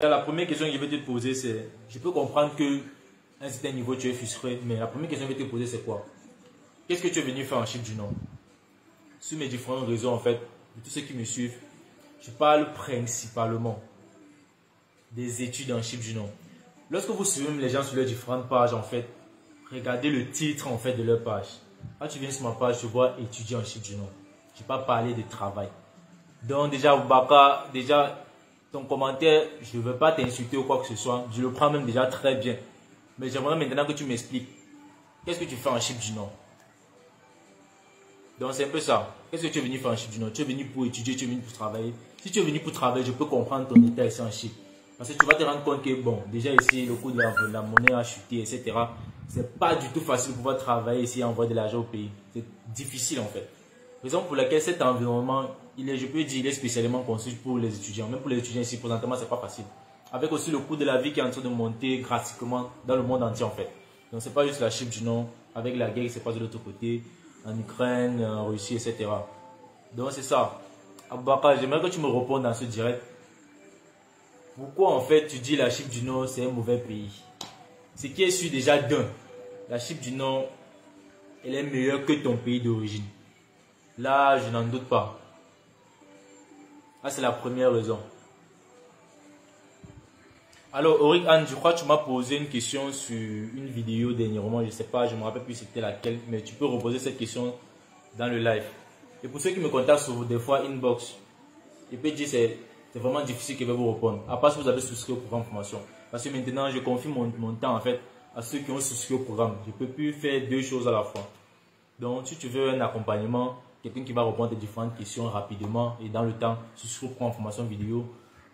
La première question que je vais te poser, c'est, je peux comprendre que à un certain niveau tu es frustré, mais la première question que je vais te poser, c'est quoi? Qu'est-ce que tu es venu faire en Chypre du Nord? Sur mes différentes raisons, en fait, de tous ceux qui me suivent, je parle principalement des études en Chypre du Nord. Lorsque vous suivez les gens sur leurs différentes pages, en fait, regardez le titre en fait de leur page. Quand tu viens sur ma page, tu vois étudier en Chypre du Nord. Je n'ai pas parlé de travail. Donc déjà, Boubacar, déjà, ton commentaire, je ne veux pas t'insulter ou quoi que ce soit. Je le prends même déjà très bien. Mais j'aimerais maintenant que tu m'expliques. Qu'est-ce que tu fais en Chypre du Nord? Donc c'est un peu ça. Qu'est-ce que tu es venu faire en Chypre du Nord? Tu es venu pour étudier, tu es venu pour travailler. Si tu es venu pour travailler, je peux comprendre ton état ici en Chypre. Parce que tu vas te rendre compte que, bon, déjà ici, le coût de la monnaie a chuté, etc. C'est pas du tout facile de pouvoir travailler ici et envoyer de l'argent au pays. C'est difficile en fait. Raison pour laquelle cet environnement, je peux dire, il est spécialement conçu pour les étudiants. Même pour les étudiants ici, présentement, c'est pas facile. Avec aussi le coût de la vie qui est en train de monter drastiquement dans le monde entier en fait. Donc c'est pas juste la Chypre du Nord. Avec la guerre qui se passe de l'autre côté, en Ukraine, en Russie, etc. Donc c'est ça. Aboubakar, j'aimerais que tu me répondes dans ce direct. Pourquoi en fait tu dis la Chypre du Nord c'est un mauvais pays? Ce qui est sûr déjà d'un, la Chypre du Nord, elle est meilleure que ton pays d'origine. Là, je n'en doute pas. Ça, c'est la première raison. Alors, Auric Anne, je crois que tu m'as posé une question sur une vidéo dernièrement. Je ne sais pas, je ne me rappelle plus c'était laquelle, mais tu peux reposer cette question dans le live. Et pour ceux qui me contactent sur des fois inbox, je peux dire c'est vraiment difficile que je vais vous répondre. À part si vous avez souscrit au programme formation. Parce que maintenant, je confie mon temps en fait à ceux qui ont souscrit au programme. Je ne peux plus faire deux choses à la fois. Donc, si tu veux un accompagnement, quelqu'un qui va répondre à tes différentes questions rapidement et dans le temps, souscris au programme formation vidéo.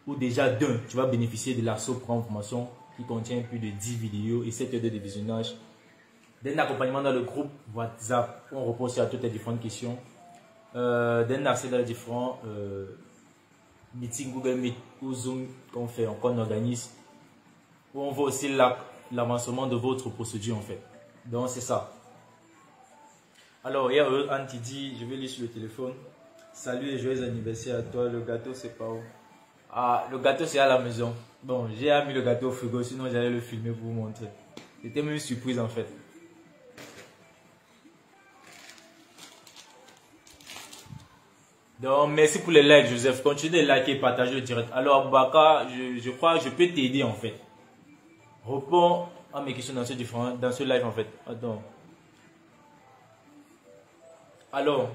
Ou déjà d'un, tu vas bénéficier de l'assaut programme formation qui contient plus de 10 vidéos et 7 heures de visionnage. D'un accompagnement dans le groupe WhatsApp où on répond à toutes tes différentes questions. D'un accès dans les différents meetings Google Meet ou Zoom qu'on organise. Où on voit aussi l'avancement de votre procédure en fait. Donc c'est ça. Alors, il y a Anne qui dit, je vais lire sur le téléphone. Salut et joyeux anniversaire à toi, le gâteau c'est pas où? Ah, le gâteau c'est à la maison. Bon, j'ai mis le gâteau au frigo, sinon j'allais le filmer pour vous montrer. C'était même une surprise en fait. Donc, merci pour les likes, Joseph. Continuez de liker et partager le direct. Alors, Baka, je crois que je peux t'aider en fait. Réponds à mes questions dans ce live en fait. Attends. Alors,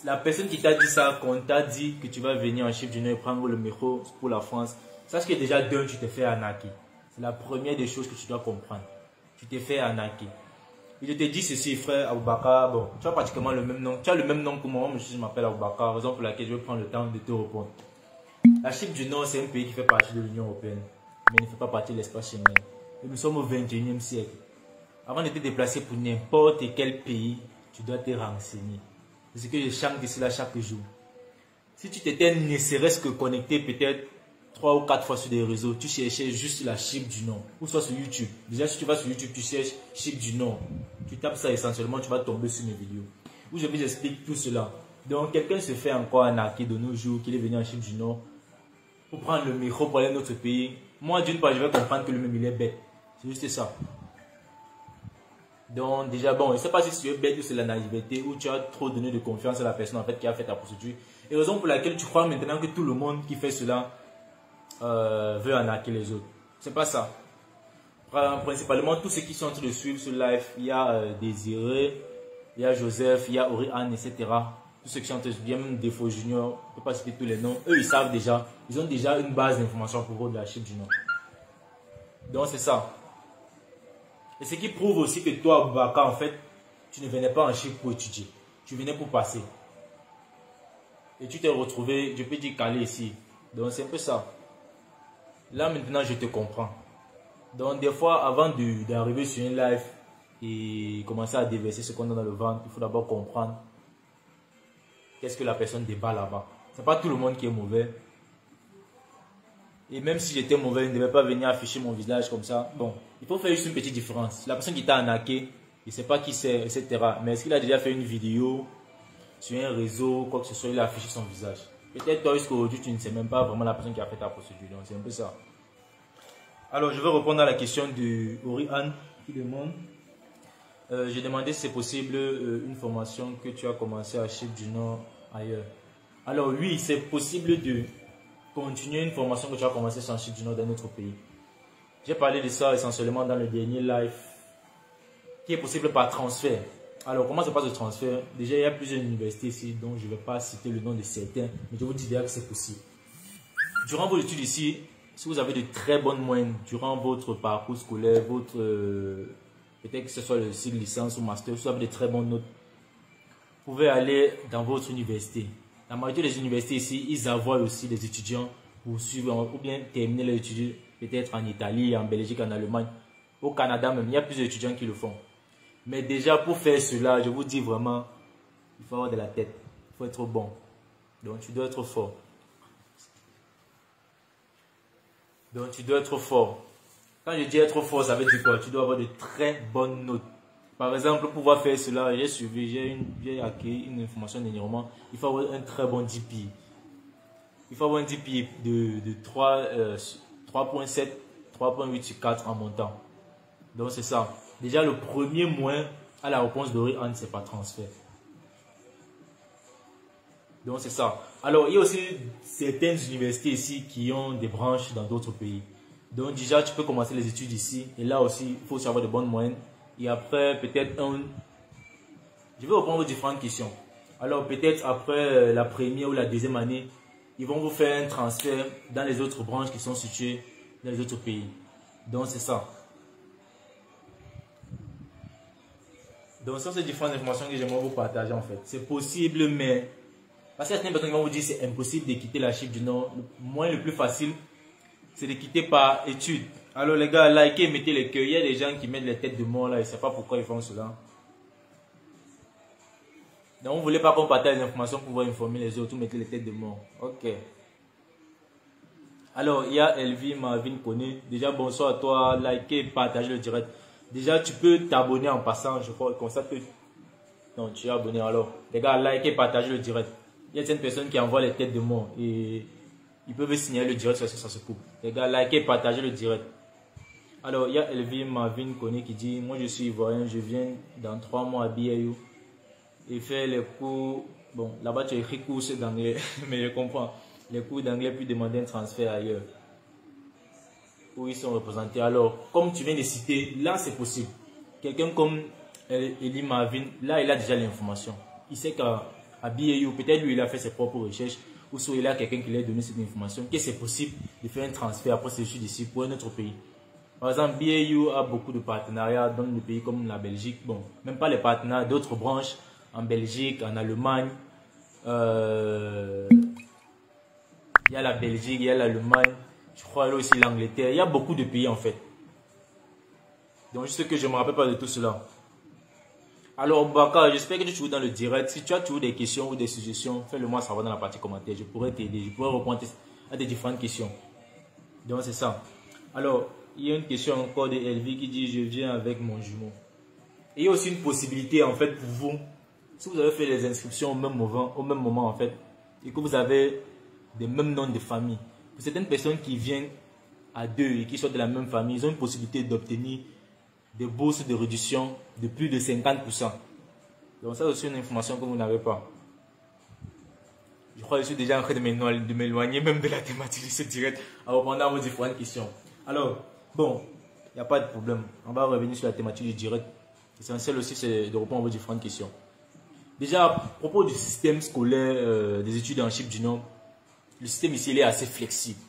la personne qui t'a dit ça, quand t'a dit que tu vas venir en Chypre du Nord et prendre le métro pour la France, sache que déjà d'un, tu t'es fait arnaquer. C'est la première des choses que tu dois comprendre. Tu t'es fait arnaquer. Et je te dis ceci, frère Aboubakar, bon, tu as pratiquement le même nom. Tu as le même nom que moi, je m'appelle Aboubakar, raison pour laquelle je vais prendre le temps de te répondre. La Chypre du Nord, c'est un pays qui fait partie de l'Union européenne, mais il ne fait pas partie de l'espace Schengen. Et nous sommes au 21e siècle. Avant de te déplacer pour n'importe quel pays, tu dois te renseigner. C'est ce que je chante ici là chaque jour. Si tu t'étais ne serait-ce que connecté peut-être 3 ou 4 fois sur des réseaux, tu cherchais juste la Chypre du Nord, ou soit sur YouTube. Déjà si tu vas sur YouTube, tu cherches Chypre du Nord. Tu tapes ça essentiellement, tu vas tomber sur mes vidéos. Où je vous explique tout cela. Donc quelqu'un se fait encore arnaquer de nos jours, qu'il est venu en Chypre du Nord, pour prendre le micro pour aller dans notre pays. Moi d'une part je vais comprendre que le même il est bête. C'est juste ça. Donc déjà bon, je ne sais pas si tu es bête ou c'est la naïveté ou tu as trop donné de confiance à la personne en fait qui a fait ta procédure. Et raison pour laquelle tu crois maintenant que tout le monde qui fait cela veut arnaquer les autres. C'est pas ça. Principalement tous ceux qui sont en train de suivre ce live, il y a Désiré, il y a Joseph, il y a Oriane, etc. Tous ceux qui sont en train de suivre, même Défaut Junior, je ne peux pas citer tous les noms. Eux ils savent déjà, ils ont déjà une base d'information pour vous de la Chypre du Nord. Donc c'est ça. Et ce qui prouve aussi que toi, Aboubakar, en fait, tu ne venais pas en Chypre pour étudier. Tu venais pour passer. Et tu t'es retrouvé, je peux dire, calé ici. Donc, c'est un peu ça. Là, maintenant, je te comprends. Donc, des fois, avant d'arriver sur une live et commencer à déverser ce qu'on a dans le ventre, il faut d'abord comprendre qu'est-ce que la personne débat là-bas. Ce n'est pas tout le monde qui est mauvais. Et même si j'étais mauvais, je ne devais pas venir afficher mon visage comme ça. Bon, il faut faire juste une petite différence. La personne qui t'a arnaqué, il ne sait pas qui c'est, etc. Mais est-ce qu'il a déjà fait une vidéo sur un réseau, quoi que ce soit, il a affiché son visage. Peut-être toi, jusqu'à aujourd'hui, tu ne sais même pas vraiment la personne qui a fait ta procédure. Donc, c'est un peu ça. Alors, je vais répondre à la question de Oriane qui demande. J'ai demandé si c'est possible une formation que tu as commencé à Chypre du Nord ailleurs. Alors oui, c'est possible de continuer une formation que tu as commencé sur Chypre du Nord dans notre pays. J'ai parlé de ça essentiellement dans le dernier live qui est possible par transfert. Alors comment ça passe le transfert? Déjà il y a plusieurs universités ici dont je ne vais pas citer le nom de certains, mais je vous dis déjà que c'est possible. Durant vos études ici, si vous avez de très bonnes moyennes durant votre parcours scolaire, votre peut-être que ce soit le cycle licence ou master, si vous avez de très bonnes notes, vous pouvez aller dans votre université. La majorité des universités ici, ils envoient aussi des étudiants pour suivre ou bien terminer leurs études, peut-être en Italie, en Belgique, en Allemagne, au Canada même. Il y a plusieurs étudiants qui le font. Mais déjà, pour faire cela, je vous dis vraiment, il faut avoir de la tête. Il faut être bon. Donc, tu dois être fort. Donc, tu dois être fort. Quand je dis être fort, ça veut dire quoi? Tu dois avoir de très bonnes notes. Par exemple, pour pouvoir faire cela, j'ai acquis une information dernièrement. Il faut avoir un très bon DPI. Il faut avoir un DPI de 3.7, 3.8 sur 4 en montant. Donc, c'est ça. Déjà, le premier moins à la réponse d'Oriane, c'est pas transfert. Donc, c'est ça. Alors, il y a aussi certaines universités ici qui ont des branches dans d'autres pays. Donc, déjà, tu peux commencer les études ici. Et là aussi, il faut aussi avoir de bonnes moyennes. Et après, peut-être je vais répondre aux différentes questions. Alors, peut-être après la première ou la deuxième année, ils vont vous faire un transfert dans les autres branches qui sont situées dans les autres pays. Donc, c'est ça. Donc, ça, c'est différentes informations que j'aimerais vous partager en fait. C'est possible, mais parce qu'il y a certaines personnes qui vont vous dire que c'est impossible de quitter la Chypre du Nord. Le moyen le plus facile, c'est de quitter par études. Alors les gars, likez, mettez les cœurs. Il y a des gens qui mettent les têtes de mort là, je ne sais pas pourquoi ils font cela. Donc vous ne voulez pas qu'on partage les informations pour pouvoir informer les autres, vous mettez les têtes de mort. Ok. Alors il y a Elvie, Marvin Koné. Déjà bonsoir à toi, likez, partagez le direct. Déjà tu peux t'abonner en passant, je crois, comme ça que... Non, tu es abonné alors. Les gars, likez, partagez le direct. Il y a certaines personnes qui envoient les têtes de mort et ils peuvent signaler le direct parce que ça se coupe. Les gars, likez, partagez le direct. Alors, il y a Elvie Marvin Koné qui dit: moi je suis ivoirien, je viens dans 3 mois à BAU et faire les cours. Bon, là-bas tu as écrit cours d'anglais, mais je comprends. Les cours d'anglais puis demander un transfert ailleurs où ils sont représentés. Alors, comme tu viens de citer, là c'est possible. Quelqu'un comme Elvie Marvin, là il a déjà l'information. Il sait qu'à BAU, peut-être lui il a fait ses propres recherches ou soit il a quelqu'un qui lui a donné cette information, que c'est possible de faire un transfert après ses études ici pour un autre pays. Par exemple, BAU a beaucoup de partenariats dans des pays comme la Belgique. Bon, même pas les partenaires, d'autres branches en Belgique, en Allemagne. Il y a la Belgique, il y a l'Allemagne. Je crois aussi l'Angleterre. Il y a beaucoup de pays en fait. Donc, juste que je ne me rappelle pas de tout cela. Alors, Baka, j'espère que tu joues dans le direct. Si tu as toujours des questions ou des suggestions, fais-le moi savoir dans la partie commentaire. Je pourrais t'aider. Je pourrais répondre à des différentes questions. Donc, c'est ça. Alors, il y a une question encore de Elvie qui dit: je viens avec mon jumeau. Et il y a aussi une possibilité en fait pour vous, si vous avez fait les inscriptions au même moment en fait, et que vous avez des mêmes noms de famille. Pour certaines personnes qui viennent à deux et qui sont de la même famille, ils ont une possibilité d'obtenir des bourses de réduction de plus de 50%. Donc ça c'est une information que vous n'avez pas. Je crois que je suis déjà en train de m'éloigner même de la thématique de ce direct en répondant à vos différentes questions. Alors, bon, il n'y a pas de problème. On va revenir sur la thématique du direct. L'essentiel aussi, c'est de répondre à vos différentes questions. Déjà, à propos du système scolaire des études en Chypre du Nord, le système ici, il est assez flexible.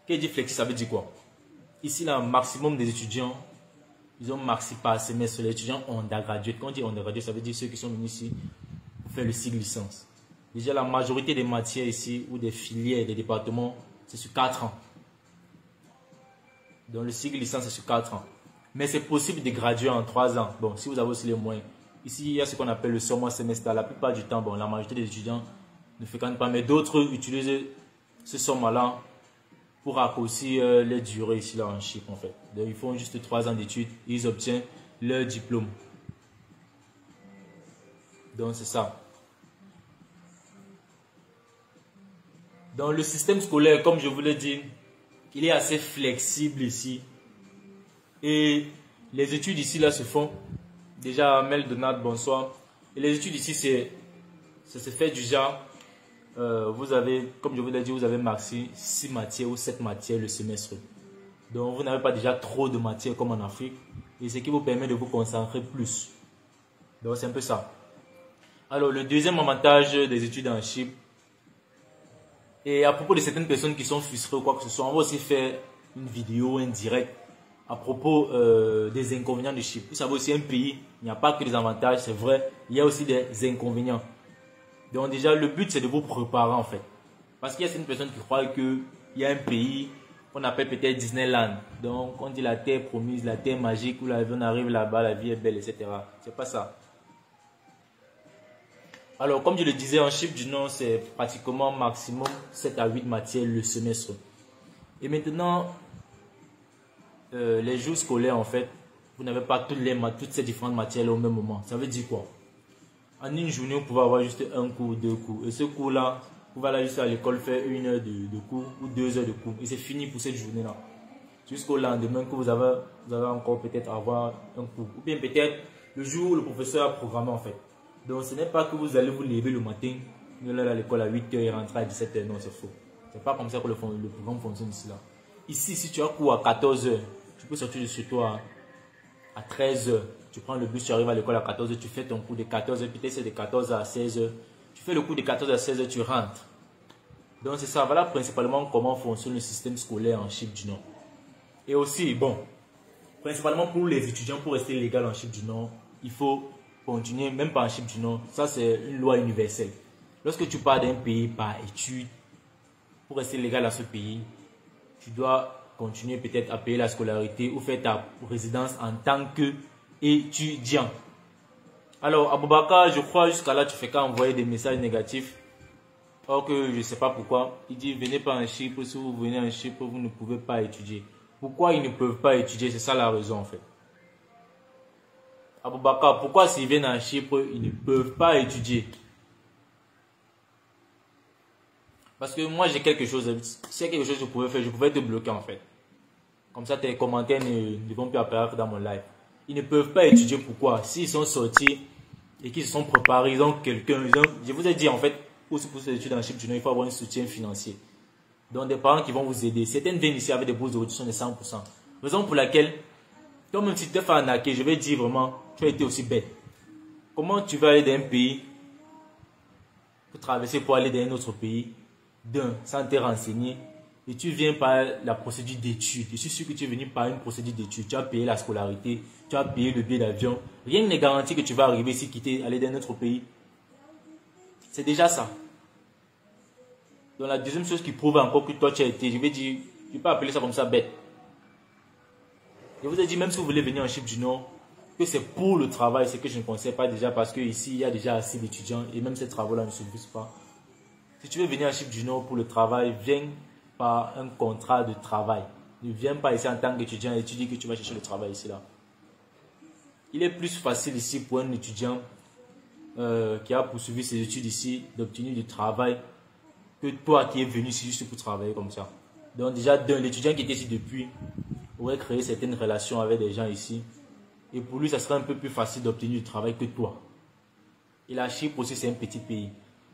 Quand je dis flexible, ça veut dire quoi? Ici, le maximum des étudiants, ils ont maxi par semestre. Les étudiants undergraduate. Quand on dit undergraduate, ça veut dire ceux qui sont venus ici pour faire le cycle licence. Déjà, la majorité des matières ici, ou des filières, des départements, c'est sur 4 ans. Donc le cycle licence c'est sur 4 ans. Mais c'est possible de graduer en 3 ans. Bon, si vous avez aussi les moyens. Ici, il y a ce qu'on appelle le sommet semestre. La plupart du temps, bon, la majorité des étudiants ne fréquentent pas. Mais d'autres utilisent ce sommet-là pour raccourcir les durées ici là en Chypre en fait. Donc ils font juste 3 ans d'études et ils obtiennent leur diplôme. Donc c'est ça. Dans le système scolaire, comme je vous l'ai dit, il est assez flexible ici. Et les études ici là se font. Déjà, Mel Donald, bonsoir. Et les études ici, ça se fait du genre, vous avez, comme je vous l'ai dit, vous avez maxi 6 matières ou 7 matières le semestre. Donc, vous n'avez pas déjà trop de matières comme en Afrique. Et ce qui vous permet de vous concentrer plus. Donc, c'est un peu ça. Alors, le deuxième avantage des études en Chypre, et à propos de certaines personnes qui sont frustrées ou quoi que ce soit, on va aussi faire une vidéo, un direct à propos des inconvénients de Chypre. Vous savez aussi, un pays, il n'y a pas que des avantages, c'est vrai, il y a aussi des inconvénients. Donc déjà, le but, c'est de vous préparer en fait. Parce qu'il y a certaines personnes qui croient qu'il y a un pays qu'on appelle peut-être Disneyland. Donc, on dit la terre promise, la terre magique, où on arrive là-bas, la vie est belle, etc. C'est pas ça. Alors, comme je le disais, en Chypre du Nord, c'est pratiquement maximum 7 à 8 matières le semestre. Et maintenant, les jours scolaires, en fait, vous n'avez pas toutes ces différentes matières au même moment. Ça veut dire quoi? En une journée, vous pouvez avoir juste un cours, deux cours. Et ce cours-là, vous allez juste à l'école faire 1 heure de cours ou 2 heures de cours. Et c'est fini pour cette journée-là. Jusqu'au lendemain que vous avez encore peut-être avoir un cours. Ou bien peut-être le jour où le professeur a programmé en fait. Donc ce n'est pas que vous allez vous lever le matin, vous allez à l'école à 8 heures et rentrer à 17 heures. Non, c'est faux. C'est pas comme ça que le programme fonctionne ici là. Ici, si tu as cours à 14 heures, tu peux sortir de chez toi à 13 heures. Tu prends le bus, tu arrives à l'école à 14 heures, tu fais ton cours de 14 heures, peut-être c'est de 14 à 16 heures. Tu fais le cours de 14 à 16 heures, tu rentres. Donc c'est ça, voilà principalement comment fonctionne le système scolaire en Chypre du Nord. Et aussi, bon, principalement pour les étudiants, pour rester légal en Chypre du Nord, il faut continuer, même pas en Chypre du Nord, ça c'est une loi universelle. Lorsque tu pars d'un pays par études, pour rester légal dans ce pays, tu dois continuer peut-être à payer la scolarité ou faire ta résidence en tant qu'étudiant. Alors, Aboubakar, je crois jusqu'à là, tu fais qu'à envoyer des messages négatifs. Or que je ne sais pas pourquoi. Il dit, venez pas en Chypre, si vous venez en Chypre, vous ne pouvez pas étudier. Pourquoi ils ne peuvent pas étudier? C'est ça la raison en fait. Aboubakar, pourquoi s'ils viennent en Chypre, ils ne peuvent pas étudier? Parce que moi j'ai quelque chose, s'il y a quelque chose que je pouvais faire, je pouvais te bloquer en fait. Comme ça tes commentaires ne vont plus apparaître dans mon live. Ils ne peuvent pas étudier, pourquoi? S'ils sont sortis et qu'ils se sont préparés, ils ont quelqu'un, je vous ai dit en fait, pour ces études en Chypre, il faut avoir un soutien financier. Donc des parents qui vont vous aider. Certaines viennent ici avec des bourses de réduction de 100%. Raison pour laquelle, toi même si tu te fais arnaquer, je vais dire vraiment, tu as été aussi bête. Comment tu vas aller dans un pays, pour traverser pour aller dans un autre pays, sans te renseigner, et tu viens par la procédure d'études. Je suis sûr que tu es venu par une procédure d'études. Tu as payé la scolarité, tu as payé le billet d'avion. Rien n'est garanti que tu vas arriver ici, quitter, aller dans un autre pays. C'est déjà ça. Donc la deuxième chose qui prouve encore que toi tu as été, je vais dire, je ne vais pas appeler ça comme ça bête. Je vous ai dit, même si vous voulez venir en Chypre du Nord, que c'est pour le travail, c'est que je ne conseille pas déjà parce qu'ici il y a déjà assez d'étudiants et même ces travaux-là ne suffisent pas. Si tu veux venir en Chypre du Nord pour le travail, viens par un contrat de travail. Ne viens pas ici en tant qu'étudiant et tu dis que tu vas chercher le travail ici là. Il est plus facile ici pour un étudiant qui a poursuivi ses études ici d'obtenir du travail que toi qui es venu ici juste pour travailler comme ça. Donc déjà, l'étudiant qui était ici depuis aurait créé certaines relations avec des gens ici. Et pour lui, ça serait un peu plus facile d'obtenir du travail que toi. Et la Chypre aussi, c'est un petit pays.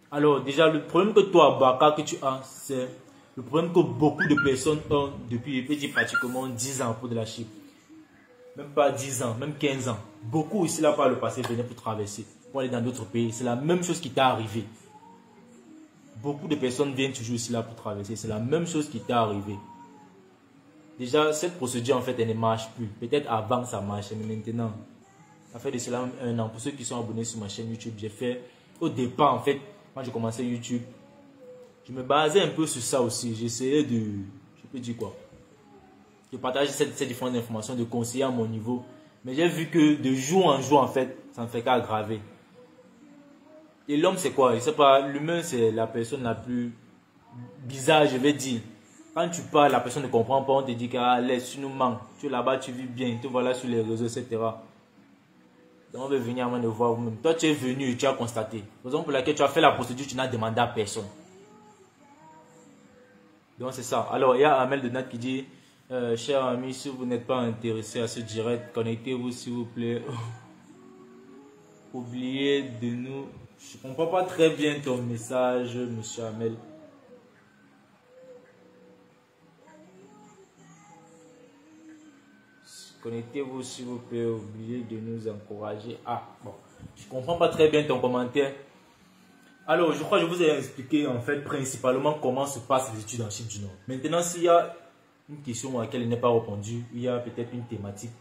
Alors déjà, le problème que toi, Baka, que tu as, c'est le problème que beaucoup de personnes ont depuis, je peux dire pratiquement 10 ans pour de la Chypre. Même pas 10 ans, même 15 ans. Beaucoup ici, là, par le passé, venaient pour traverser, pour aller dans d'autres pays. C'est la même chose qui t'est arrivé. Beaucoup de personnes viennent toujours ici là pour traverser. C'est la même chose qui t'est arrivé. Déjà, cette procédure, en fait, elle ne marche plus. Peut-être avant, ça marchait, mais maintenant, ça fait de cela 1 an. Pour ceux qui sont abonnés sur ma chaîne YouTube, j'ai fait, au départ, en fait, quand j'ai commencé YouTube, je me basais un peu sur ça aussi. J'essayais de, je peux dire quoi, de partager ces différentes informations, de conseiller à mon niveau. Mais j'ai vu que de jour en jour, en fait, ça ne fait qu'aggraver. Et l'homme, c'est quoi? Je sais pas, l'humain, c'est la personne la plus bizarre, je vais dire. Quand tu parles, la personne ne comprend pas, on te dit que laisse, tu nous manques. Tu es là-bas, tu vis bien, tu vois là sur les réseaux, etc. Donc on veut venir avant de voir vous-même. Toi, tu es venu et tu as constaté. Raison pour laquelle tu as fait la procédure, tu n'as demandé à personne. Donc c'est ça. Alors, il y a Amel de Nat qui dit, Chers amis, si vous n'êtes pas intéressé à ce direct, connectez-vous s'il vous plaît. Oubliez de nous... Je ne comprends pas très bien ton message, monsieur Amel. Connectez-vous s'il vous plaît, oubliez de nous encourager. Ah, bon, je ne comprends pas très bien ton commentaire. Alors, je crois que je vous ai expliqué en fait principalement comment se passent les études en Chine du Nord. Maintenant, s'il y a une question à laquelle il n'est pas répondu, il y a peut-être une thématique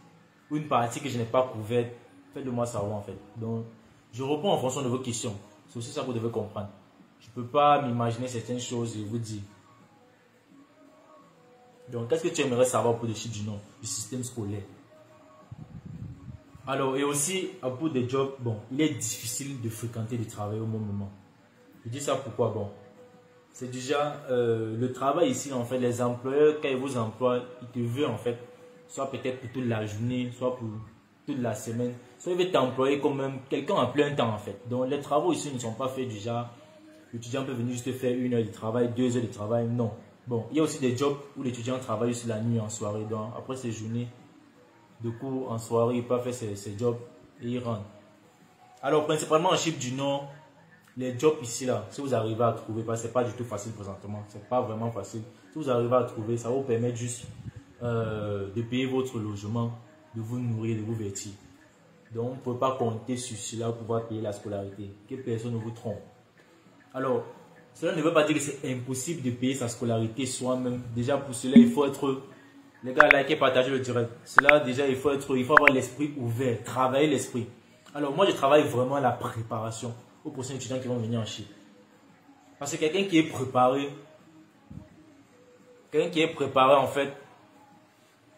ou une partie que je n'ai pas couverte, faites-le moi savoir en fait. Donc, je réponds en fonction de vos questions. C'est aussi ça que vous devez comprendre. Je ne peux pas m'imaginer certaines choses et vous dire. Donc, qu'est-ce que tu aimerais savoir pour les Chine du Nord, du système scolaire? Alors, et aussi, à propos des jobs, bon, il est difficile de fréquenter le travail au même moment. Je dis ça pourquoi? Bon, c'est déjà le travail ici, en fait, les employeurs, quand ils vous emploient, ils te veulent en fait, soit peut-être pour toute la journée, soit pour toute la semaine, soit ils veulent t'employer comme même quelqu'un en plein temps en fait. Donc les travaux ici ne sont pas faits du genre, l'étudiant peut venir juste faire 1 heure de travail, 2 heures de travail, non. Bon, il y a aussi des jobs où l'étudiant travaille aussi la nuit, en soirée, donc après ces journées de cours en soirée, il peut faire ses jobs et il rentre. Alors principalement en Chine du Nord, les jobs ici là, si vous arrivez à trouver, parce que c'est pas du tout facile présentement, c'est pas vraiment facile. Si vous arrivez à trouver, ça vous permet juste de payer votre logement, de vous nourrir, de vous vêtir. Donc on ne peut pas compter sur cela pour pouvoir payer la scolarité. Que personne ne vous trompe. Alors, cela ne veut pas dire que c'est impossible de payer sa scolarité soi-même. Déjà pour cela, il faut être, les gars, likez, partagez le direct. Cela déjà, il faut avoir l'esprit ouvert, travailler l'esprit. Alors moi, je travaille vraiment à la préparation aux prochains étudiants qui vont venir en Chine. Parce que quelqu'un qui est préparé en fait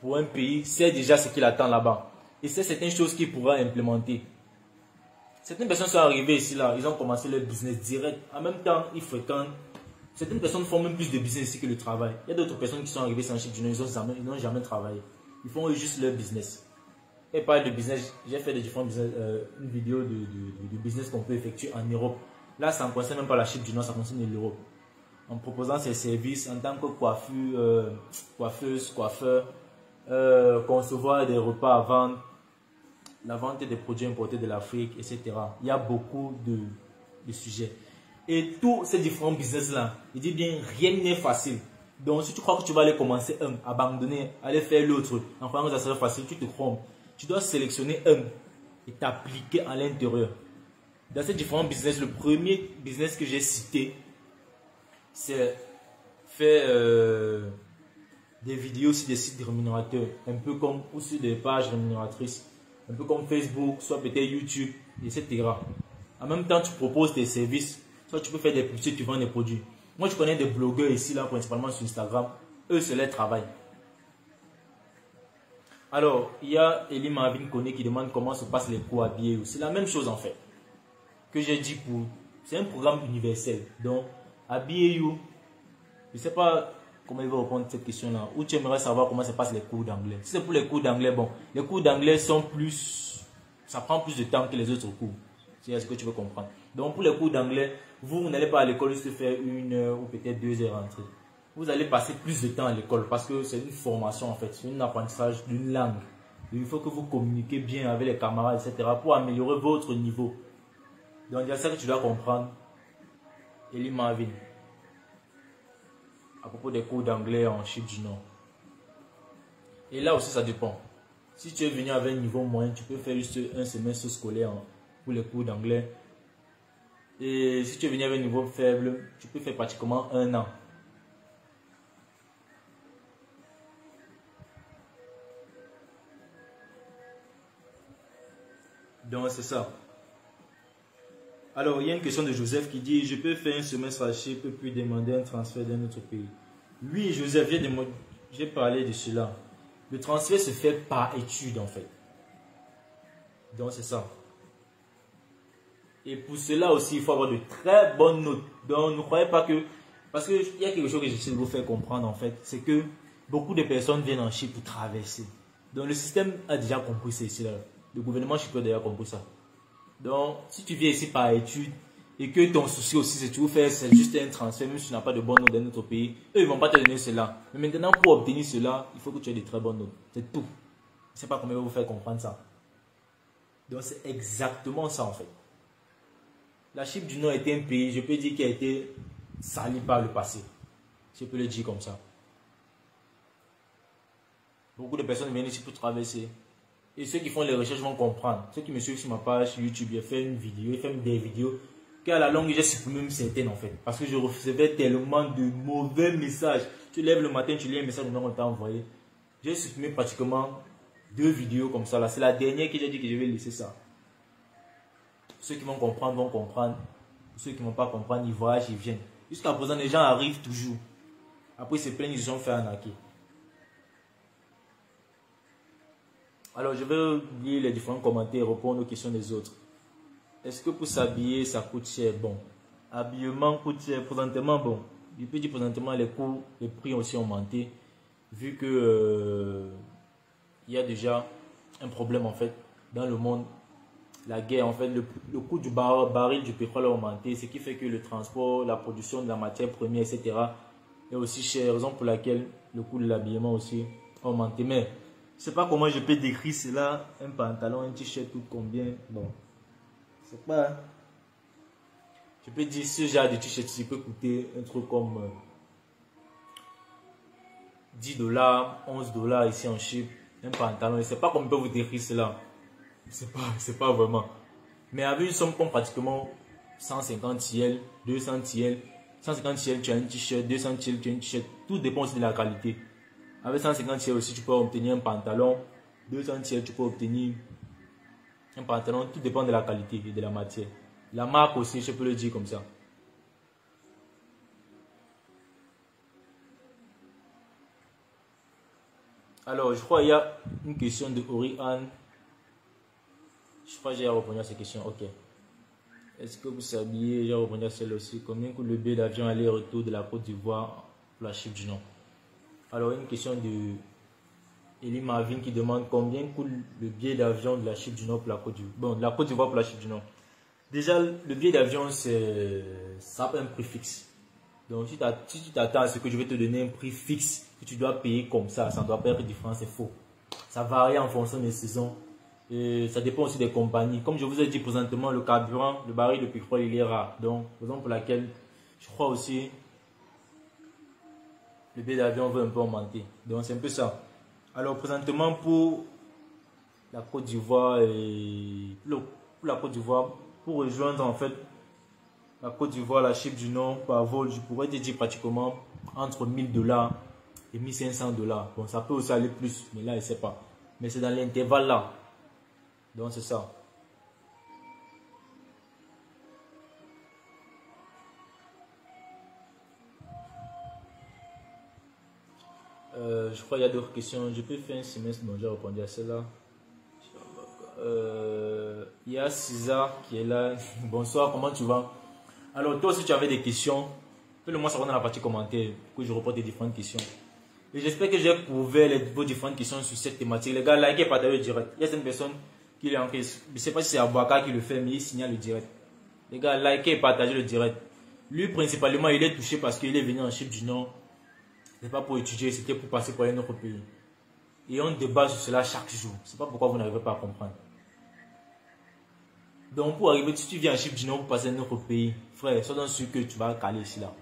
pour un pays, sait déjà ce qu'il attend là-bas. Et c'est certaines choses qu'il pourra implémenter. Certaines personnes sont arrivées ici, là, ils ont commencé leur business direct. En même temps, ils fréquentent. Certaines personnes font même plus de business ici que le travail. Il y a d'autres personnes qui sont arrivées sans Chine du Nord, ils n'ont jamais travaillé. Ils font juste leur business. Et par de business, j'ai fait des différents business, une vidéo de business qu'on peut effectuer en Europe. Là, ça ne concerne même pas la Chine du Nord, ça concerne l'Europe. En proposant ces services en tant que coiffeuse, coiffeur, concevoir des repas à vendre, la vente des produits importés de l'Afrique, etc. Il y a beaucoup de sujets. Et tous ces différents business-là, je dis bien, rien n'est facile. Donc, si tu crois que tu vas aller commencer un, abandonner, aller faire l'autre, en croyant que ça serait facile, tu te trompes. Tu dois sélectionner un et t'appliquer à l'intérieur. Dans ces différents business, le premier business que j'ai cité, c'est faire des vidéos sur des sites rémunérateurs, un peu comme ou sur des pages rémunératrices, un peu comme Facebook, soit peut-être YouTube, etc. En même temps, tu proposes tes services, soit tu peux faire des publicités, tu vends des produits. Moi, je connais des blogueurs ici, là, principalement sur Instagram, eux, c'est leur travail. Alors, il y a Eli Marvin Kone qui demande comment se passent les cours à BAU. C'est la même chose en fait que j'ai dit pour... C'est un programme universel. Donc, à BAU, je ne sais pas comment il va répondre à cette question-là. Ou tu aimerais savoir comment se passent les cours d'anglais. Si c'est pour les cours d'anglais, bon, les cours d'anglais sont plus... Ça prend plus de temps que les autres cours. C'est ce que tu veux comprendre. Donc, pour les cours d'anglais, vous n'allez pas à l'école juste faire 1 heure ou peut-être 2 heures rentrée. Vous allez passer plus de temps à l'école parce que c'est une formation en fait, c'est un apprentissage d'une langue. Il faut que vous communiquiez bien avec les camarades, etc. pour améliorer votre niveau. Donc il y a ça que tu dois comprendre. Eli Marvin, à propos des cours d'anglais en Chine du Nord. Et là aussi ça dépend. Si tu es venu avec un niveau moyen, tu peux faire juste un semestre scolaire pour les cours d'anglais. Et si tu es venu avec un niveau faible, tu peux faire pratiquement 1 an. Donc c'est ça. Alors il y a une question de Joseph qui dit: je peux faire un semestre à Chypre puis demander un transfert d'un autre pays. Oui Joseph, j'ai parlé de cela. Le transfert se fait par étude en fait. Donc c'est ça. Et pour cela aussi, il faut avoir de très bonnes notes. Donc ne croyez pas que... Parce qu'il y a quelque chose que j'essaie de vous faire comprendre en fait. C'est que beaucoup de personnes viennent en Chypre pour traverser. Donc le système a déjà compris ceci là. Le gouvernement chypriote a déjà compris ça. Donc, si tu viens ici par étude, et que ton souci aussi c'est toujours faire, c'est juste un transfert, même si tu n'as pas de bonnes notes dans notre pays, eux ils vont pas te donner cela. Mais maintenant pour obtenir cela, il faut que tu aies de très bonnes notes. C'est tout. Je ne sais pas comment vous faire comprendre ça. Donc c'est exactement ça en fait. La Chypre du Nord était un pays, je peux dire, qui a été sali par le passé. Je peux le dire comme ça. Beaucoup de personnes viennent ici pour traverser. Et ceux qui font les recherches vont comprendre. Ceux qui me suivent sur ma page YouTube, j'ai fait une vidéo, j'ai fait des vidéos qu'à la longue j'ai supprimé même certaines en fait. Parce que je recevais tellement de mauvais messages. Tu lèves le matin, tu lis un message qu'on t'a envoyé. J'ai supprimé pratiquement 2 vidéos comme ça là. C'est la dernière que j'ai dit que je vais laisser ça. Ceux qui vont comprendre vont comprendre. Ceux qui ne vont pas comprendre, ils voyagent, ils viennent. Jusqu'à présent, les gens arrivent toujours. Après, ils se plaignent, ils se sont fait arnaquer. Alors, je vais lire les différents commentaires et répondre aux questions des autres. Est-ce que pour s'habiller, ça coûte cher? Bon, habillement coûte cher. Présentement, bon, je peux dire présentement, les prix ont aussi augmenté. Vu que il y a déjà un problème en fait dans le monde. La guerre, en fait, le coût du baril du pétrole a augmenté, ce qui fait que le transport, la production de la matière première, etc. est aussi cher, raison pour laquelle le coût de l'habillement aussi a augmenté. Mais je ne sais pas comment je peux décrire cela, un pantalon, un t-shirt, tout combien. Bon, c'est pas. Je peux dire ce genre de t-shirt, il peut coûter un truc comme 10 $, 11 $ ici en Chypre. Un pantalon, je ne sais pas comment je peux vous décrire cela. C'est pas vraiment. Mais avec une somme comme pratiquement 150 TL, 200 TL, 150 TL tu as un t-shirt, 200 TL tu as un t-shirt, tout dépend aussi de la qualité. Avec 150 TL aussi tu peux obtenir un pantalon, 200 TL tu peux obtenir un pantalon, tout dépend de la qualité et de la matière. La marque aussi, je peux le dire comme ça. Alors je crois qu'il y a une question de Oriane. Je crois que j'ai répondu à ces questions. Ok. Est-ce que vous saviez, j'ai répondu à celle aussi, combien coûte le billet d'avion aller-retour de la Côte d'Ivoire pour la Chypre du Nord? Alors, une question de Elie Marvin qui demande combien coûte le billet d'avion de la Chypre du Nord pour la Côte d'Ivoire. Bon, de la Côte d'Ivoire pour la Chypre du Nord. Déjà, le billet d'avion, ça a un prix fixe. Donc, si tu t'attends à ce que je vais te donner un prix fixe que tu dois payer comme ça ne doit pas être différent, c'est faux. Ça varie en fonction des saisons. Et ça dépend aussi des compagnies. Comme je vous ai dit présentement, le carburant, le baril de pétrole, il est rare. Donc, raison pour laquelle je crois aussi le billet d'avion veut un peu augmenter. Donc, c'est un peu ça. Alors, présentement, pour la Côte d'Ivoire pour la Côte d'Ivoire, pour rejoindre en fait la Côte d'Ivoire, la Chypre du Nord par vol, je pourrais te dire pratiquement entre 1000 $ et 1500 $. Bon, ça peut aussi aller plus, mais là, je ne sais pas. Mais c'est dans l'intervalle là. Donc c'est ça. Je crois qu'il y a d'autres questions. Je peux faire un semestre dont j'ai répondu à celle-là. Il y a César qui est là. Bonsoir, comment tu vas? Alors toi, si tu avais des questions, fais-le-moi savoir dans la partie commentaire que je reporte les différentes questions. Et j'espère que j'ai couvert vos différentes questions sur cette thématique. Les gars, likez et partagez le direct. Il y a certaines personnes qui est en crise. Je ne sais pas si c'est Abouaka qui le fait, mais il signale le direct. Les gars, likez et partagez le direct. Lui, principalement, il est touché parce qu'il est venu en Chypre du Nord. Ce n'est pas pour étudier, c'était pour passer pour un autre pays. Et on débat sur cela chaque jour. Je ne sais pas pourquoi vous n'arrivez pas à comprendre. Donc, pour arriver, si tu viens en Chypre du Nord pour passer à un autre pays, frère, sois sûr que tu vas caler ici là.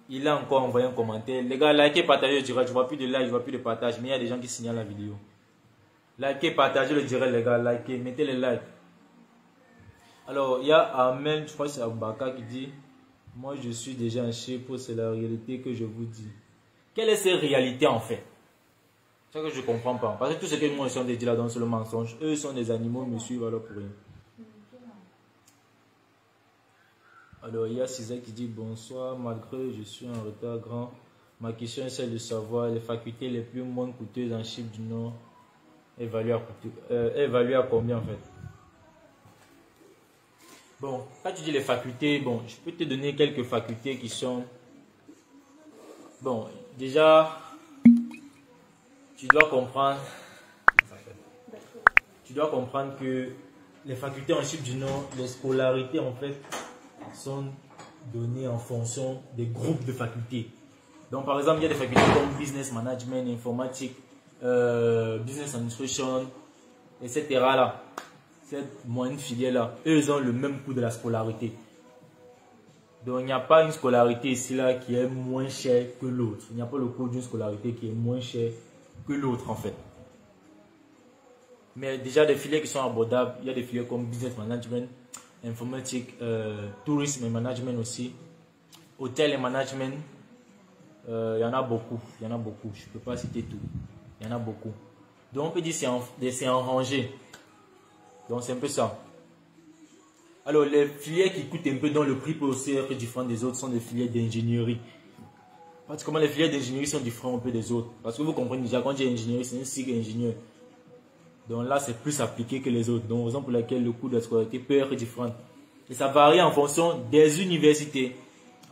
Il a encore envoyé un commentaire. Les gars, likez, partagez le direct. Je ne vois plus de like, je ne vois plus de partage. Mais il y a des gens qui signalent la vidéo. Likez, partagez le direct, les gars. Likez, mettez les likes. Alors, il y a Ahmed, je crois que c'est Abouaka qui dit: moi, je suis déjà en Chypre, c'est la réalité que je vous dis. Quelle est cette réalité en fait? C'est ça que je ne comprends pas. Parce que tout ce que moi, je suis en train de dire là-dedans, c'est le mensonge. Eux sont des animaux, me suivent alors pour rien. Alors, il y a César qui dit: bonsoir, malgré je suis en retard grand. Ma question est celle de savoir les facultés les plus moins coûteuses en Chypre du Nord. Évaluées à combien en fait? Bon, quand tu dis les facultés, bon, je peux te donner quelques facultés qui sont... Bon, déjà, tu dois comprendre que les facultés en Chypre du Nord, les scolarités en fait sont données en fonction des groupes de facultés. Donc par exemple, il y a des facultés comme business management, informatique, business administration, etc. là. Cette moyenne filière là, eux ils ont le même coût de la scolarité. Donc il n'y a pas une scolarité ici là qui est moins chère que l'autre. Il n'y a pas le coût d'une scolarité qui est moins cher que l'autre en fait. Mais déjà des filières qui sont abordables, il y a des filières comme business management, informatique, tourisme et management aussi, hôtel et management, il y en a beaucoup, je ne peux pas citer tout, il y en a beaucoup. Donc on peut dire que c'est en rangée. Donc c'est un peu ça. Alors les filières qui coûtent un peu, dont le prix peut aussi être différent des autres, sont des filières d'ingénierie. Pratiquement les filières d'ingénierie sont différentes un peu des autres. Parce que vous comprenez déjà, quand j'ai ingénierie, c'est un cycle ingénieur. Donc là, c'est plus appliqué que les autres. Donc raison pour laquelle le coût de la scolarité peut être différent. Et ça varie en fonction des universités.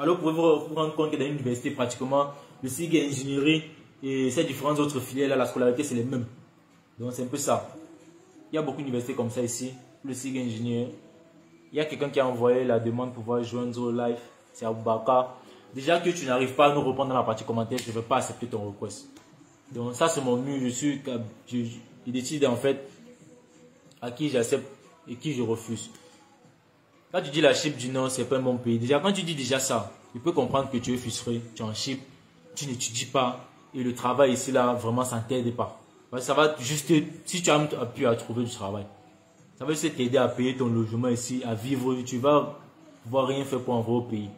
Alors vous pouvez vous rendre compte que dans une université, pratiquement, le cycle ingénierie et ces différentes autres filières, là, la scolarité, c'est les mêmes. Donc c'est un peu ça. Il y a beaucoup d'universités comme ça ici. Le cycle ingénieur. Il y a quelqu'un qui a envoyé la demande pour pouvoir joindre au live. C'est Aboubaka. Déjà que tu n'arrives pas à nous répondre dans la partie commentaire, je ne vais pas accepter ton request. Donc ça c'est mon mur. Je décide en fait à qui j'accepte et qui je refuse. Quand tu dis la Chypre du Nord, c'est pas un bon pays. Déjà, quand tu dis déjà ça, tu peux comprendre que tu es frustré, tu es en Chypre, tu n'étudies pas et le travail ici là, vraiment ça ne t'aide pas. Ça va juste, si tu as pu à trouver du travail, ça va juste t'aider à payer ton logement ici, à vivre, tu vas pouvoir rien faire pour envoyer au pays.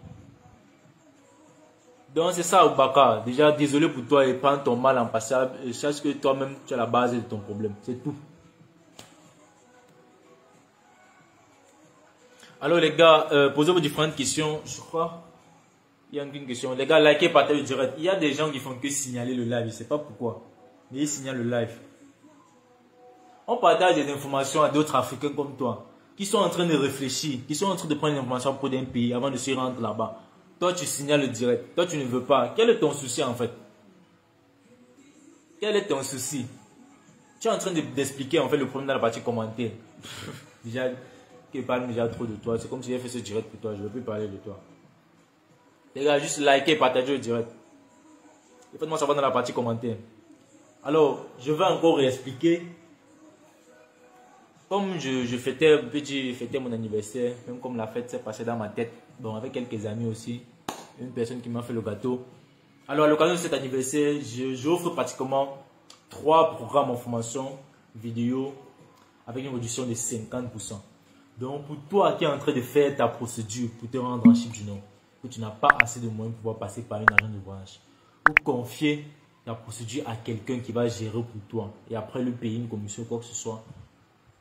Donc c'est ça Aboubaka. Déjà désolé pour toi et prends ton mal en passable et sache que toi-même tu as la base de ton problème. C'est tout. Alors les gars, posez-vous différentes questions. Je crois il y a une question. Les gars, likez, partagez le direct. Il y a des gens qui font que signaler le live. Je ne sais pas pourquoi. Mais ils signalent le live. On partage des informations à d'autres Africains comme toi, qui sont en train de réfléchir, qui sont en train de prendre des informations pour d'un pays avant de se rendre là-bas. Toi, tu signales le direct. Toi, tu ne veux pas. Quel est ton souci en fait? Quel est ton souci? Tu es en train d'expliquer en fait le problème dans la partie commentaire. Déjà, qu'il parle déjà trop de toi. C'est comme si j'ai fait ce direct pour toi. Je ne veux plus parler de toi. Les gars, juste likez et partagez le direct. Et faites-moi savoir dans la partie commentaire. Alors, je vais encore réexpliquer. Comme je fêtais mon anniversaire, même comme la fête s'est passée dans ma tête, bon, avec quelques amis aussi, une personne qui m'a fait le gâteau. Alors, à l'occasion de cet anniversaire, j'offre pratiquement 3 programmes en formation vidéo avec une réduction de 50%. Donc, pour toi qui es en train de faire ta procédure pour te rendre en Chypre du Nord, que tu n'as pas assez de moyens pour pouvoir passer par une agence de voyage, ou confier ta procédure à quelqu'un qui va gérer pour toi et après lui payer une commission ou quoi que ce soit,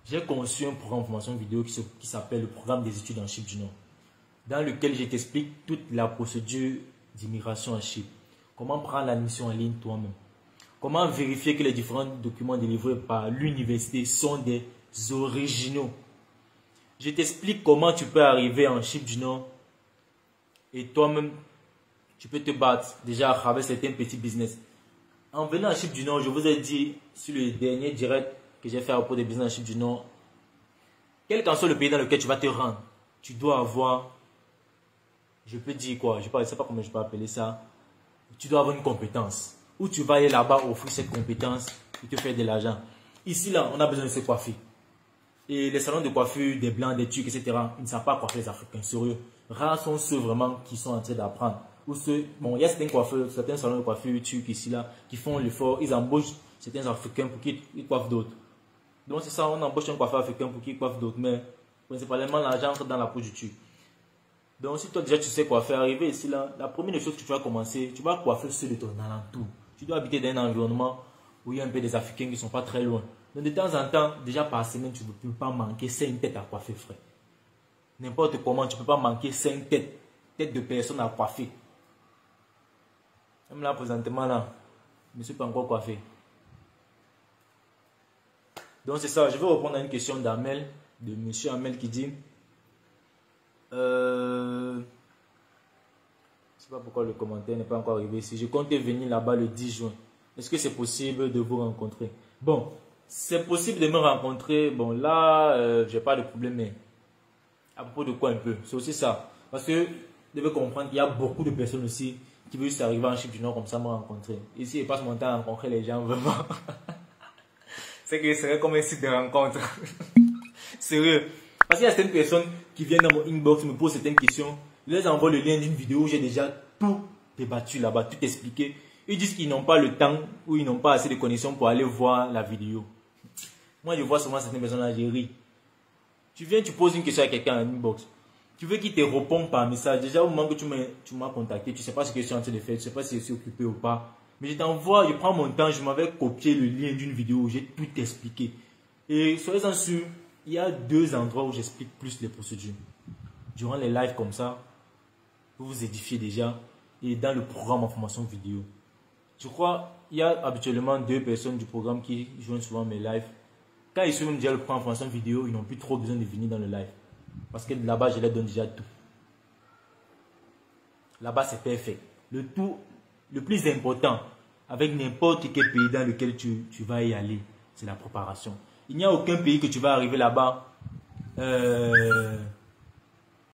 j'ai conçu un programme de formation vidéo qui s'appelle le programme des études en Chypre du Nord, dans lequel je t'explique toute la procédure d'immigration en Chypre. Comment prendre l'admission en ligne toi-même. Comment vérifier que les différents documents délivrés par l'université sont des originaux. Je t'explique comment tu peux arriver en Chypre du Nord et toi-même, tu peux te battre déjà à travers certains petits business. En venant en Chypre du Nord, je vous ai dit sur le dernier direct que j'ai fait à propos des business en Chypre du Nord, quel qu'en soit le pays dans lequel tu vas te rendre, tu dois avoir, je peux dire quoi, je ne sais pas comment je peux appeler ça, tu dois avoir une compétence. Ou tu vas aller là-bas offrir cette compétence et te faire de l'argent. Ici, là, on a besoin de se coiffer. Et les salons de coiffure, des Blancs, des Turcs, etc., ils ne savent pas coiffer les Africains, sérieux. Rares sont ceux vraiment qui sont en train d'apprendre. Ou ceux, bon, il y a certains coiffeurs, certains salons de coiffure turcs ici, là, qui font l'effort, ils embauchent certains Africains pour qu'ils coiffent d'autres. Donc c'est ça, on embauche un coiffeur africain pour qu'il coiffe d'autres, mais principalement l'argent entre dans la poche du turc. Donc si toi déjà tu sais coiffer, arriver ici, là, la première chose que tu vas commencer, tu vas coiffer ceux de ton alentour. Tu dois habiter dans un environnement où il y a un peu des Africains qui ne sont pas très loin. Donc de temps en temps, déjà par semaine, tu ne peux pas manquer 5 têtes à coiffer, frère. N'importe comment, tu ne peux pas manquer 5 têtes de personnes à coiffer. Même là, présentement, là, je ne suis pas encore coiffé. Donc c'est ça, je vais répondre à une question d'Amel, de monsieur Amel qui dit je ne sais pas pourquoi le commentaire n'est pas encore arrivé ici. Je compte venir là-bas le 10 juin. Est-ce que c'est possible de vous rencontrer? Bon, c'est possible de me rencontrer. Bon, là, j'ai pas de problème, mais à propos de quoi un peu? C'est aussi ça. Parce que vous devez comprendre qu'il y a beaucoup de personnes aussi qui veulent juste arriver en Chine du Nord comme ça me rencontrer. Ici, je passe mon temps à rencontrer les gens vraiment. C'est que ce serait comme un site de rencontre. Sérieux. Parce qu'il y a certaines personnes qui viennent dans mon inbox, me posent certaines questions. Je les envoie le lien d'une vidéo où j'ai déjà tout débattu là-bas, tout expliqué. Ils disent qu'ils n'ont pas le temps ou ils n'ont pas assez de connexions pour aller voir la vidéo. Moi, je vois souvent certaines personnes là, j'ai ri. Tu viens, tu poses une question à quelqu'un en inbox. Tu veux qu'il te réponde par message. Déjà, au moment que tu m'as contacté, tu ne sais pas ce que je suis en train de faire, tu ne sais pas si je suis occupé ou pas. Mais je t'envoie, je prends mon temps, je m'avais copié le lien d'une vidéo où j'ai tout expliqué. Et soyez-en sûrs, il y a 2 endroits où j'explique plus les procédures. Durant les lives comme ça, vous vous édifiez déjà. Et dans le programme en formation vidéo. Je crois il y a habituellement 2 personnes du programme qui jouent souvent mes lives. Quand ils sont déjà le programme en formation vidéo, ils n'ont plus trop besoin de venir dans le live. Parce que là-bas, je leur donne déjà tout. Là-bas, c'est parfait. Le plus important, avec n'importe quel pays dans lequel tu vas y aller, c'est la préparation. Il n'y a aucun pays que tu vas arriver là-bas.